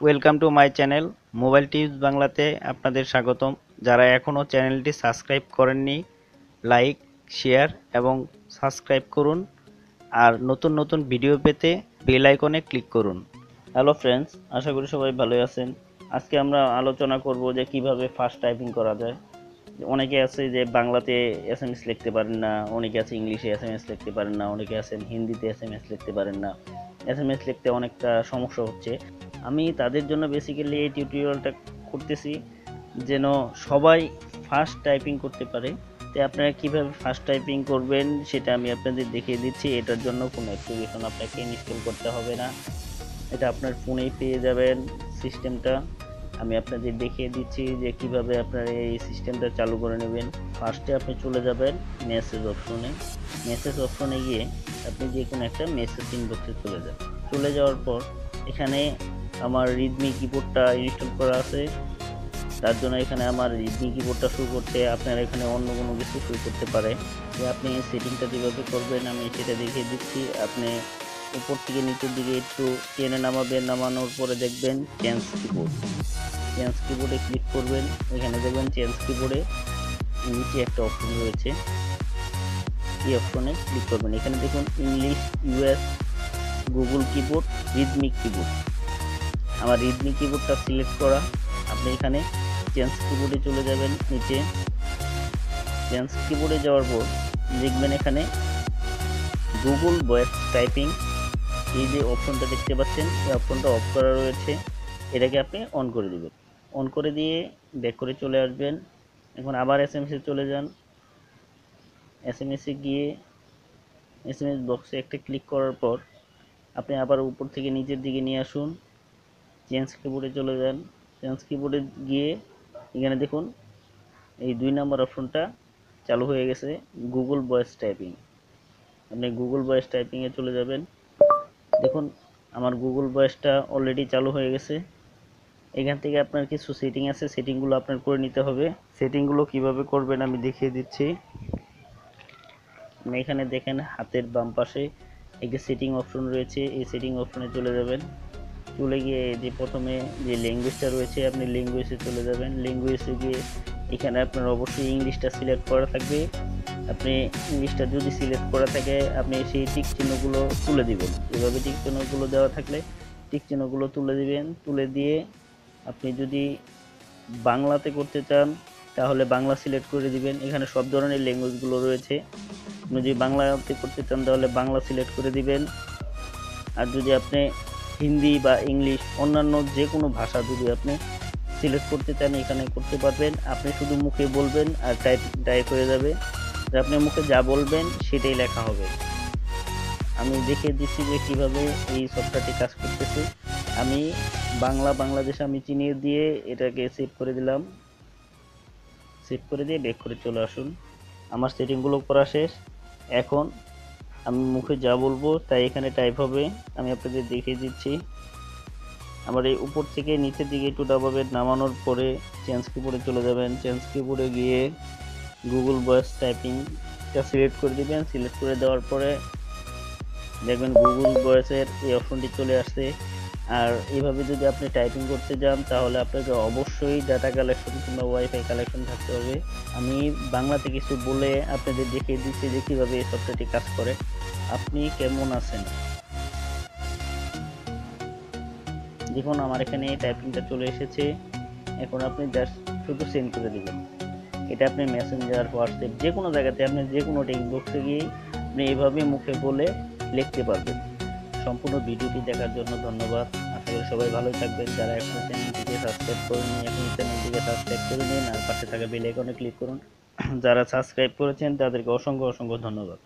Welcome to my channel mobile tips বাংলাতে আপনাদের স্বাগতম। যারা এখনও চ্যানেলটি সাবস্ক্রাইব করেননি, লাইক, শেয়ার এবং সাবস্ক্রাইব করুন। আর নতুন নতুন ভিডিও পেতে বেল আইকনে ক্লিক করুন। হ্যালো ফ্রেন্ডস, আশা করি সবাই ভালোই আছেন। আজকে আমরা আলোচনা করব যে কিভাবে ফাস্ট টাইপিং করা যায়। অনেকে আছে যে বাংলাতে এসএমএস লিখতে পারেন না, অনেকে আছে ইংলিশে এসএমএস লিখতে পারেন না, অনেকে আছেন হিন্দিতে এসএমএস লিখতে পারেন না। এসএমএস লিখতে অনেকটা সমস্যা হচ্ছে। আমি তাদের জন্য বেসিক্যালি এই টিউটোরিয়ালটা করতেছি যেন সবাই ফাস্ট টাইপিং করতে পারে। তাই আপনারা কীভাবে ফাস্ট টাইপিং করবেন সেটা আমি আপনাদের দেখিয়ে দিচ্ছি। এটার জন্য কোনো অ্যাপ্লিকেশন আপনাকে ইনস্টল করতে হবে না, এটা আপনার ফোনেই পেয়ে যাবেন সিস্টেমটা। আমি আপনাদের দেখিয়ে দিচ্ছি যে কিভাবে আপনারা এই সিস্টেমটা চালু করে নেবেন। ফার্স্টে আপনি চলে যাবেন মেসেজ অপশনে। মেসেজ অপশনে গিয়ে আপনি যে কোনো একটা মেসেজ ইনবক্সে চলে যাওয়ার পর এখানে আমার রিডমি কিবোর্ডটা ইনস্টল করা আছে, তার জন্য এখানে আমার রিডমি কিবোর্ডটা শুরু করতে আপনারা এখানে অন্য কোনো কিছু শুরু করতে পারে। যে আপনি সেটিংটা যেভাবে করবেন আমি সেটা দেখিয়ে দিচ্ছি। আপনি উপর থেকে নিচের দিকে একটু টেনে নামাবেন, নামানোর পরে দেখবেন চেঞ্জ কিবোর্ড। চেঞ্জ কিবোর্ডে ক্লিক করবেন, এখানে দেখবেন চেঞ্জ কিবোর্ডে নিচে একটা অপশন রয়েছে, এই অপশনে ক্লিক করবেন। এখানে দেখুন English, US, Google keyboard, Redmi keyboard. আমার রিডমি কিবোর্ডটা সিলেক্ট করা। আপনি এখানে চেঞ্জ কিবোর্ডে চলে যাবেন, নিচে চেঞ্জ কিবোর্ডে যাওয়ার পর দেখবেন এখানে গুগল ভয়েস টাইপিং, এই যে অপশনটা দেখতে পাচ্ছেন এই অপশনটা অফ করা রয়েছে, এটাকে আপনি অন করে দেবেন। অন করে দিয়ে ব্যাক করে চলে আসবেন। এখন আবার এসএমএসে চলে যান। এসএমএসে গিয়ে এসএমএস বক্সে একটা ক্লিক করার পর আপনি আবার উপর থেকে নিচের দিকে নিয়ে আসুন, চেঞ্জ কিবোর্ডে চলে যান। চেঞ্জ কিবোর্ডে গিয়ে এখানে দেখুন এই 2 নম্বর অপশনটা চালু হয়ে গেছে, গুগল ভয়েস টাইপিং। আপনি গুগল ভয়েস টাইপিংয়ে চলে যাবেন। দেখুন আমার গুগল ভয়েসটা অলরেডি চালু হয়ে গেছে। এখান থেকে আপনার কিছু সেটিং আছে, সেটিংগুলো আপনার করে নিতে হবে। সেটিংগুলো কিভাবে করবেন আমি দেখিয়ে দিচ্ছি। আপনি এখানে দেখেন হাতের বাম পাশে একটি সেটিং অপশন রয়েছে, এই সেটিং অপশনে চলে যাবেন। চলে গিয়ে যে প্রথমে যে ল্যাঙ্গুয়েজটা রয়েছে আপনি ল্যাঙ্গুয়েজে চলে যাবেন। ল্যাঙ্গুয়েজে গিয়ে এখানে আপনার অবশ্যই ইংলিশটা সিলেক্ট করা থাকবে। আপনি ইংলিশটা যদি সিলেক্ট করা থাকে আপনি সেই টিক চিহ্নগুলো তুলে দিবেন। এভাবে টিক চিহ্নগুলো দেওয়া থাকলে টিক চিহ্নগুলো তুলে দিবেন। তুলে দিয়ে আপনি যদি বাংলাতে করতে চান তাহলে বাংলা সিলেক্ট করে দিবেন। এখানে সব ধরনের ল্যাঙ্গুয়েজগুলো রয়েছে, আপনি যদি বাংলাতে করতে চান তাহলে বাংলা সিলেক্ট করে দিবেন। আর যদি আপনি হিন্দি বা ইংলিশ অন্যান্য যে কোনো ভাষা যদি আপনি সিলেক্ট করতে চান এখানে করতে পারবেন। আপনি শুধু মুখে বলবেন আর টাইপ হয়ে যাবে, যে আপনি মুখে যা বলবেন সেটাই লেখা হবে। আমি দেখিয়ে দিচ্ছি যে কিভাবে এই সফটওয়্যারটি কাজ করতেছে। আমি বাংলাদেশ আমি চিনিয়ে দিয়ে এটাকে সেভ করে দিলাম। সেভ করে দিয়ে ব্যাক করে চলে আসুন। আমার সেটিংগুলো করা শেষ। এখন আমি মুখে যা বলবো তাই এখানে টাইপ হবে। আমি আপনাদের দেখিয়ে দিচ্ছি। আমার এই উপর থেকে নিচের দিকে একটু দাবাবেন, নামানোর পরে চেঞ্জ কিবোর্ডে চলে যাবেন। চেঞ্জ কিবোর্ডে গিয়ে গুগল ভয়েস টাইপিংটা সিলেক্ট করে দিবেন। সিলেক্ট করে দেওয়ার পরে দেখবেন গুগল ভয়েসের এই অপশনটি চলে আসছে। আর এইভাবে যদি আপনি টাইপিং করতে যান তাহলে আপনাকে অবশ্যই ডাটা কালেকশন কিংবা ওয়াইফাই কালেকশন থাকতে হবে। আমি বাংলাতে কিছু বলে আপনাদের দেখিয়ে দিচ্ছি যে কীভাবে এই সফটওয়্যারটি কাজ করে। আপনি কেমন আছেন? দেখুন আমার এখানে টাইপিংটা চলে এসেছে। এখন আপনি জাস্ট শুধু সেন্ড করে দেবেন। এটা আপনি মেসেঞ্জার, হোয়াটসঅ্যাপ যে কোনো জায়গাতে আপনি যে কোনো টেক্সট বক্সে গিয়ে আপনি এইভাবে মুখে বলে লিখতে পারবেন। সম্পূর্ণ ভিডিওটি দেখার জন্য ধন্যবাদ। আশা করি সবাই ভালোই থাকবেন। যারা এখনো চ্যানেলটিকে সাবস্ক্রাইব করেনি এখন চ্যানেলটিকে সাবস্ক্রাইব করে নিন আর পাশে থাকা বেল আইকনে ক্লিক করুন। যারা সাবস্ক্রাইব করেছেন তাদেরকে অসংখ্য ধন্যবাদ।